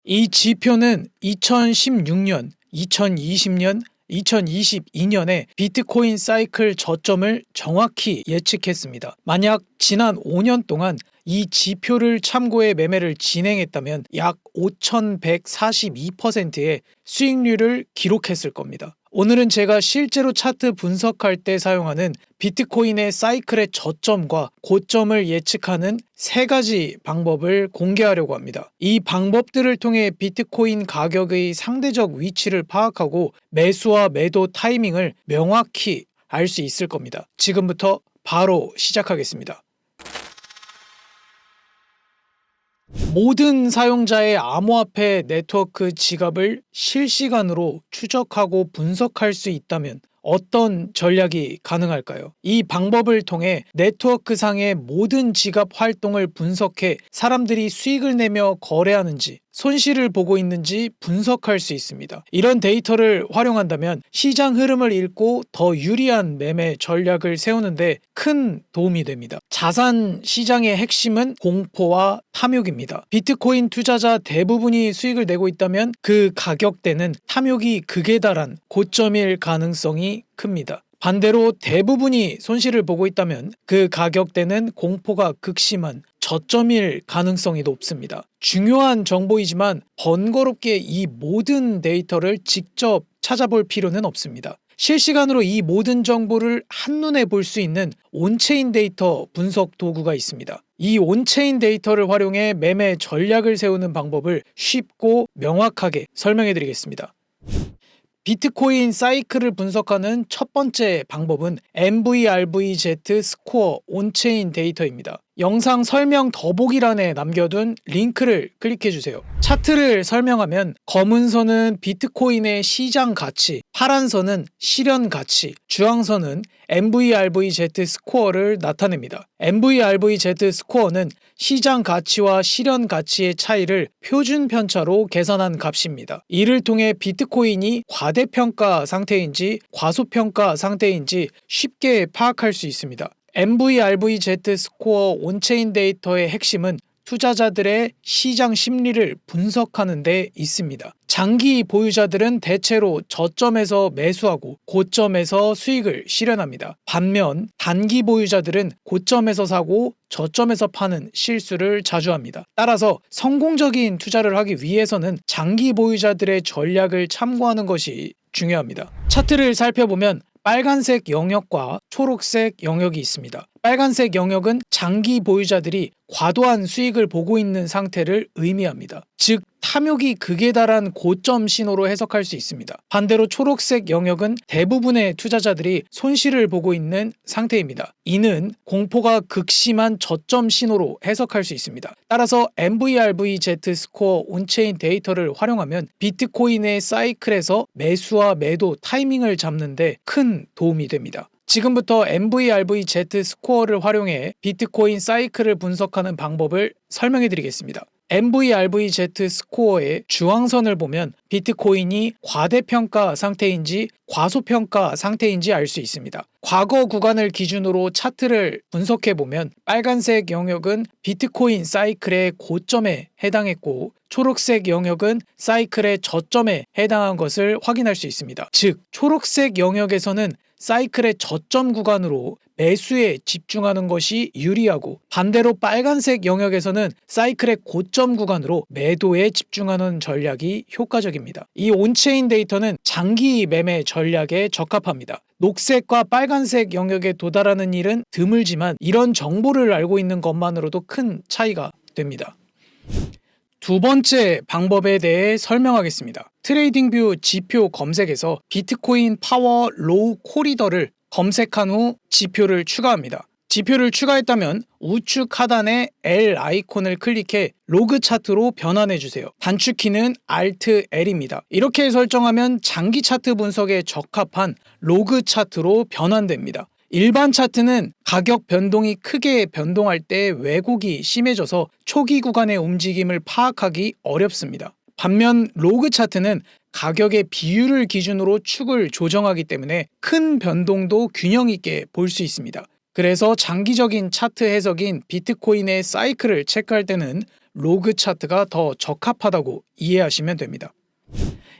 이 지표는 2016년, 2020년, 2022년에 비트코인 사이클 저점을 정확히 예측했습니다. 만약 지난 5년 동안 이 지표를 참고해 매매를 진행했다면 약 5,142%의 수익률을 기록했을 겁니다. 오늘은 제가 실제로 차트 분석할 때 사용하는 비트코인의 사이클의 저점과 고점을 예측하는 3가지 방법을 공개하려고 합니다. 이 방법들을 통해 비트코인 가격의 상대적 위치를 파악하고 매수와 매도 타이밍을 명확히 알 수 있을 겁니다. 지금부터 바로 시작하겠습니다. 모든 사용자의 암호화폐 네트워크 지갑을 실시간으로 추적하고 분석할 수 있다면 어떤 전략이 가능할까요? 이 방법을 통해 네트워크상의 모든 지갑 활동을 분석해 사람들이 수익을 내며 거래하는지 손실을 보고 있는지 분석할 수 있습니다. 이런 데이터를 활용한다면 시장 흐름을 읽고 더 유리한 매매 전략을 세우는데 큰 도움이 됩니다. 자산 시장의 핵심은 공포와 탐욕입니다. 비트코인 투자자 대부분이 수익을 내고 있다면 그 가격대는 탐욕이 극에 달한 고점일 가능성이 큽니다. 반대로 대부분이 손실을 보고 있다면 그 가격대는 공포가 극심한 저점일 가능성이 높습니다. 중요한 정보이지만 번거롭게 이 모든 데이터를 직접 찾아볼 필요는 없습니다. 실시간으로 이 모든 정보를 한눈에 볼 수 있는 온체인 데이터 분석 도구가 있습니다. 이 온체인 데이터를 활용해 매매 전략을 세우는 방법을 쉽고 명확하게 설명해 드리겠습니다. 비트코인 사이클을 분석하는 첫 번째 방법은 MVRVZ 스코어 온체인 데이터입니다. 영상 설명 더보기란에 남겨둔 링크를 클릭해주세요. 차트를 설명하면 검은 선은 비트코인의 시장 가치, 파란 선은 실현 가치, 주황선은 MVRVZ 스코어를 나타냅니다. MVRVZ 스코어는 시장 가치와 실현 가치의 차이를 표준 편차로 계산한 값입니다. 이를 통해 비트코인이 과대평가 상태인지 과소평가 상태인지 쉽게 파악할 수 있습니다. MVRVZ 스코어 온체인 데이터의 핵심은 투자자들의 시장 심리를 분석하는 데 있습니다. 장기 보유자들은 대체로 저점에서 매수하고 고점에서 수익을 실현합니다. 반면 단기 보유자들은 고점에서 사고 저점에서 파는 실수를 자주 합니다. 따라서 성공적인 투자를 하기 위해서는 장기 보유자들의 전략을 참고하는 것이 중요합니다. 차트를 살펴보면 빨간색 영역과 초록색 영역이 있습니다. 빨간색 영역은 장기 보유자들이 과도한 수익을 보고 있는 상태를 의미합니다. 즉, 탐욕이 극에 달한 고점 신호로 해석할 수 있습니다. 반대로 초록색 영역은 대부분의 투자자들이 손실을 보고 있는 상태입니다. 이는 공포가 극심한 저점 신호로 해석할 수 있습니다. 따라서 MVRVZ 스코어 온체인 데이터를 활용하면 비트코인의 사이클에서 매수와 매도 타이밍을 잡는 데 큰 도움이 됩니다. 지금부터 MVRVZ 스코어를 활용해 비트코인 사이클을 분석하는 방법을 설명해 드리겠습니다. MVRVZ 스코어의 주황선을 보면 비트코인이 과대평가 상태인지 과소평가 상태인지 알 수 있습니다. 과거 구간을 기준으로 차트를 분석해 보면 빨간색 영역은 비트코인 사이클의 고점에 해당했고 초록색 영역은 사이클의 저점에 해당한 것을 확인할 수 있습니다. 즉, 초록색 영역에서는 사이클의 저점 구간으로 매수에 집중하는 것이 유리하고 반대로 빨간색 영역에서는 사이클의 고점 구간으로 매도에 집중하는 전략이 효과적입니다. 이 온체인 데이터는 장기 매매 전략에 적합합니다. 녹색과 빨간색 영역에 도달하는 일은 드물지만 이런 정보를 알고 있는 것만으로도 큰 차이가 됩니다. 두 번째 방법에 대해 설명하겠습니다. 트레이딩뷰 지표 검색에서 비트코인 파워 로우 코리더를 검색한 후 지표를 추가합니다. 지표를 추가했다면 우측 하단에 L 아이콘을 클릭해 로그 차트로 변환해주세요. 단축키는 Alt L입니다. 이렇게 설정하면 장기 차트 분석에 적합한 로그 차트로 변환됩니다. 일반 차트는 가격 변동이 크게 변동할 때 왜곡이 심해져서 초기 구간의 움직임을 파악하기 어렵습니다. 반면 로그 차트는 가격의 비율을 기준으로 축을 조정하기 때문에 큰 변동도 균형 있게 볼 수 있습니다. 그래서 장기적인 차트 해석인 비트코인의 사이클을 체크할 때는 로그 차트가 더 적합하다고 이해하시면 됩니다.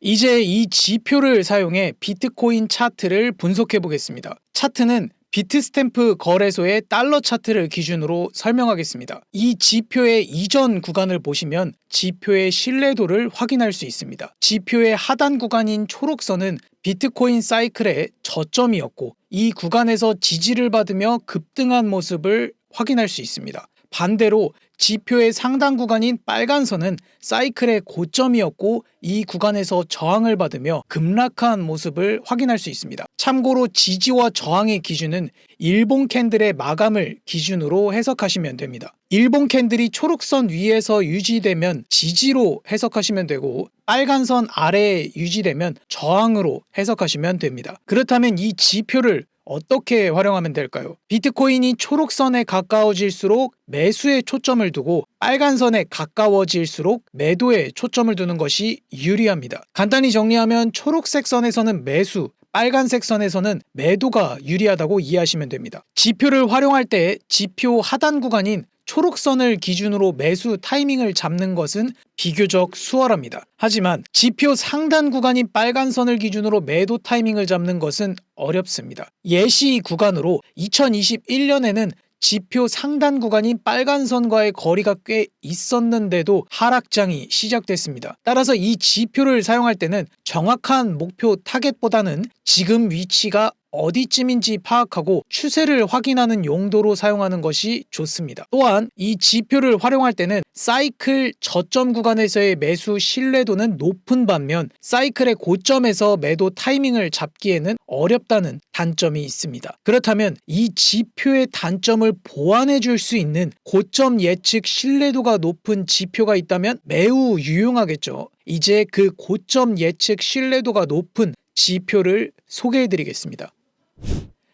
이제 이 지표를 사용해 비트코인 차트를 분석해 보겠습니다. 차트는 비트스탬프 거래소의 달러 차트를 기준으로 설명하겠습니다. 이 지표의 이전 구간을 보시면 지표의 신뢰도를 확인할 수 있습니다. 지표의 하단 구간인 초록선은 비트코인 사이클의 저점이었고 이 구간에서 지지를 받으며 급등한 모습을 확인할 수 있습니다. 반대로 지표의 상단 구간인 빨간선은 사이클의 고점이었고 이 구간에서 저항을 받으며 급락한 모습을 확인할 수 있습니다. 참고로 지지와 저항의 기준은 일본 캔들의 마감을 기준으로 해석하시면 됩니다. 일본 캔들이 초록선 위에서 유지되면 지지로 해석하시면 되고 빨간선 아래에 유지되면 저항으로 해석하시면 됩니다. 그렇다면 이 지표를 어떻게 활용하면 될까요? 비트코인이 초록선에 가까워질수록 매수에 초점을 두고 빨간선에 가까워질수록 매도에 초점을 두는 것이 유리합니다. 간단히 정리하면 초록색 선에서는 매수, 빨간색 선에서는 매도가 유리하다고 이해하시면 됩니다. 지표를 활용할 때 지표 하단 구간인 초록선을 기준으로 매수 타이밍을 잡는 것은 비교적 수월합니다. 하지만 지표 상단 구간인 빨간 선을 기준으로 매도 타이밍을 잡는 것은 어렵습니다. 예시 구간으로 2021년에는 지표 상단 구간인 빨간 선과의 거리가 꽤 있었는데도 하락장이 시작됐습니다. 따라서 이 지표를 사용할 때는 정확한 목표 타겟보다는 지금 위치가 어디쯤인지 파악하고 추세를 확인하는 용도로 사용하는 것이 좋습니다. 또한 이 지표를 활용할 때는 사이클 저점 구간에서의 매수 신뢰도는 높은 반면 사이클의 고점에서 매도 타이밍을 잡기에는 어렵다는 단점이 있습니다. 그렇다면 이 지표의 단점을 보완해 줄 수 있는 고점 예측 신뢰도가 높은 지표가 있다면 매우 유용하겠죠. 이제 그 고점 예측 신뢰도가 높은 지표를 소개해 드리겠습니다.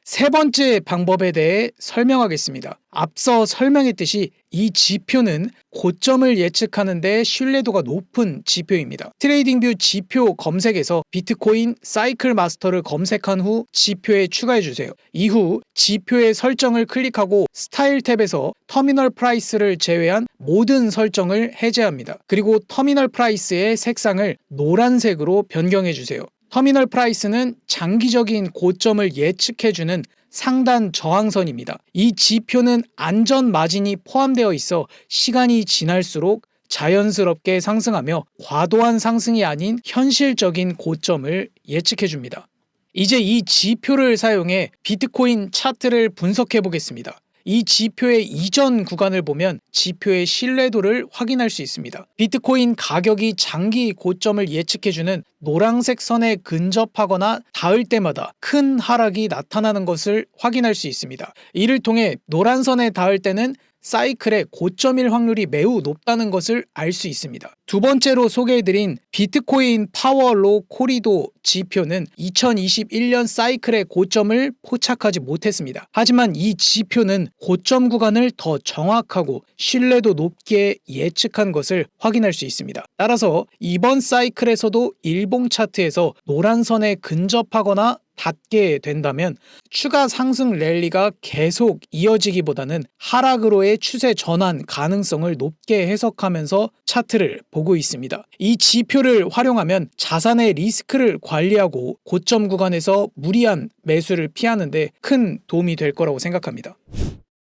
세 번째 방법에 대해 설명하겠습니다. 앞서 설명했듯이 이 지표는 고점을 예측하는 데 신뢰도가 높은 지표입니다. 트레이딩뷰 지표 검색에서 비트코인 사이클 마스터를 검색한 후 지표에 추가해 주세요. 이후 지표의 설정을 클릭하고 스타일 탭에서 터미널 프라이스를 제외한 모든 설정을 해제합니다. 그리고 터미널 프라이스의 색상을 노란색으로 변경해 주세요. 터미널 프라이스는 장기적인 고점을 예측해주는 상단 저항선입니다. 이 지표는 안전 마진이 포함되어 있어 시간이 지날수록 자연스럽게 상승하며 과도한 상승이 아닌 현실적인 고점을 예측해줍니다. 이제 이 지표를 사용해 비트코인 차트를 분석해 보겠습니다. 이 지표의 이전 구간을 보면 지표의 신뢰도를 확인할 수 있습니다. 비트코인 가격이 장기 고점을 예측해주는 노란색 선에 근접하거나 닿을 때마다 큰 하락이 나타나는 것을 확인할 수 있습니다. 이를 통해 노란 선에 닿을 때는 사이클의 고점일 확률이 매우 높다는 것을 알 수 있습니다. 두 번째로 소개해드린 비트코인 파워로 코리도 지표는 2021년 사이클의 고점을 포착하지 못했습니다. 하지만 이 지표는 고점 구간을 더 정확하고 신뢰도 높게 예측한 것을 확인할 수 있습니다. 따라서 이번 사이클에서도 일봉 차트에서 노란 선에 근접하거나 닿게 된다면 추가 상승 랠리가 계속 이어지기보다는 하락으로의 추세 전환 가능성을 높게 해석하면서 차트를 보고 있습니다. 이 지표를 활용하면 자산의 리스크를 관리하고 고점 구간에서 무리한 매수를 피하는 데 큰 도움이 될 거라고 생각합니다.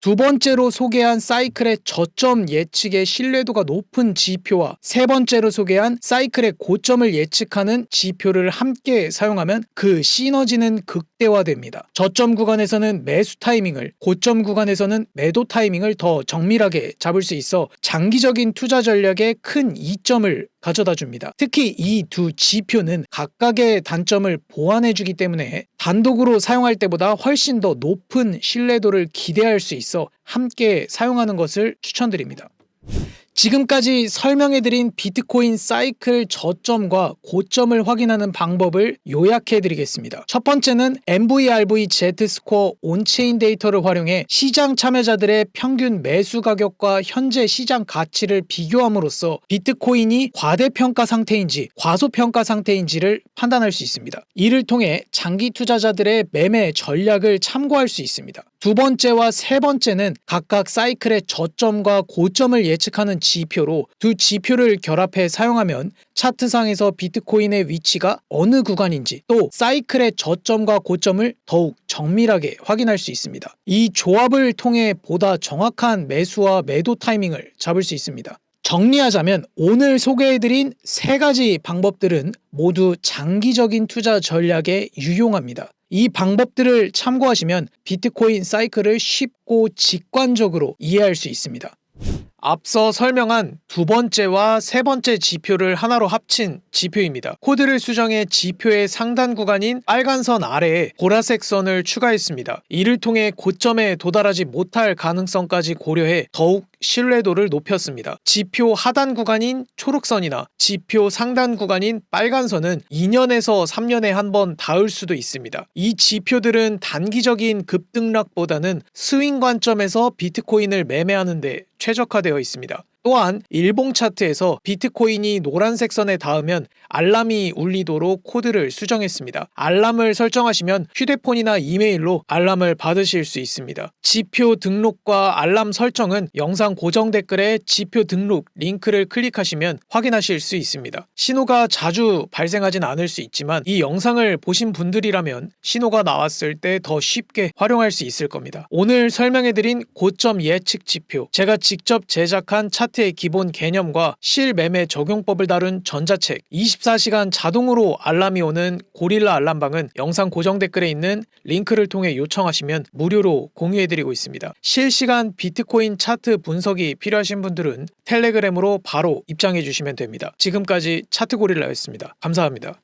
두 번째로 소개한 사이클의 저점 예측의 신뢰도가 높은 지표와 세 번째로 소개한 사이클의 고점을 예측하는 지표를 함께 사용하면 그 시너지는 극대화됩니다. 저점 구간에서는 매수 타이밍을, 고점 구간에서는 매도 타이밍을 더 정밀하게 잡을 수 있어 장기적인 투자 전략에 큰 이점을 가져다 줍니다. 특히 이 두 지표는 각각의 단점을 보완해주기 때문에 단독으로 사용할 때보다 훨씬 더 높은 신뢰도를 기대할 수 있어 함께 사용하는 것을 추천드립니다. 지금까지 설명해드린 비트코인 사이클 저점과 고점을 확인하는 방법을 요약해드리겠습니다. 첫 번째는 MVRV Z스코어 온체인 데이터를 활용해 시장 참여자들의 평균 매수 가격과 현재 시장 가치를 비교함으로써 비트코인이 과대평가 상태인지 과소평가 상태인지를 판단할 수 있습니다. 이를 통해 장기 투자자들의 매매 전략을 참고할 수 있습니다. 두 번째와 세 번째는 각각 사이클의 저점과 고점을 예측하는 지표로 두 지표를 결합해 사용하면 차트상에서 비트코인의 위치가 어느 구간인지 또 사이클의 저점과 고점을 더욱 정밀하게 확인할 수 있습니다. 이 조합을 통해 보다 정확한 매수와 매도 타이밍을 잡을 수 있습니다. 정리하자면 오늘 소개해드린 세 가지 방법들은 모두 장기적인 투자 전략에 유용합니다. 이 방법들을 참고하시면 비트코인 사이클을 쉽고 직관적으로 이해할 수 있습니다. 앞서 설명한 두 번째와 세 번째 지표를 하나로 합친 지표입니다. 코드를 수정해 지표의 상단 구간인 빨간 선 아래에 보라색 선을 추가했습니다. 이를 통해 고점에 도달하지 못할 가능성까지 고려해 더욱 신뢰도를 높였습니다. 지표 하단 구간인 초록선이나 지표 상단 구간인 빨간선은 2년에서 3년에 한 번 닿을 수도 있습니다. 이 지표들은 단기적인 급등락보다는 스윙 관점에서 비트코인을 매매하는 데 최적화되어 있습니다. 또한 일봉 차트에서 비트코인이 노란색 선에 닿으면 알람이 울리도록 코드를 수정했습니다. 알람을 설정하시면 휴대폰이나 이메일로 알람을 받으실 수 있습니다. 지표 등록과 알람 설정은 영상 고정 댓글에 지표 등록 링크를 클릭하시면 확인하실 수 있습니다. 신호가 자주 발생하진 않을 수 있지만 이 영상을 보신 분들이라면 신호가 나왔을 때 더 쉽게 활용할 수 있을 겁니다. 오늘 설명해드린 고점 예측 지표, 제가 직접 제작한 차트의 기본 개념과 실매매 적용법을 다룬 전자책 24시간 자동으로 알람이 오는 고릴라 알람방은 영상 고정 댓글에 있는 링크를 통해 요청하시면 무료로 공유해드리고 있습니다. 실시간 비트코인 차트 분석이 필요하신 분들은 텔레그램으로 바로 입장해 주시면 됩니다. 지금까지 차트고릴라였습니다. 감사합니다.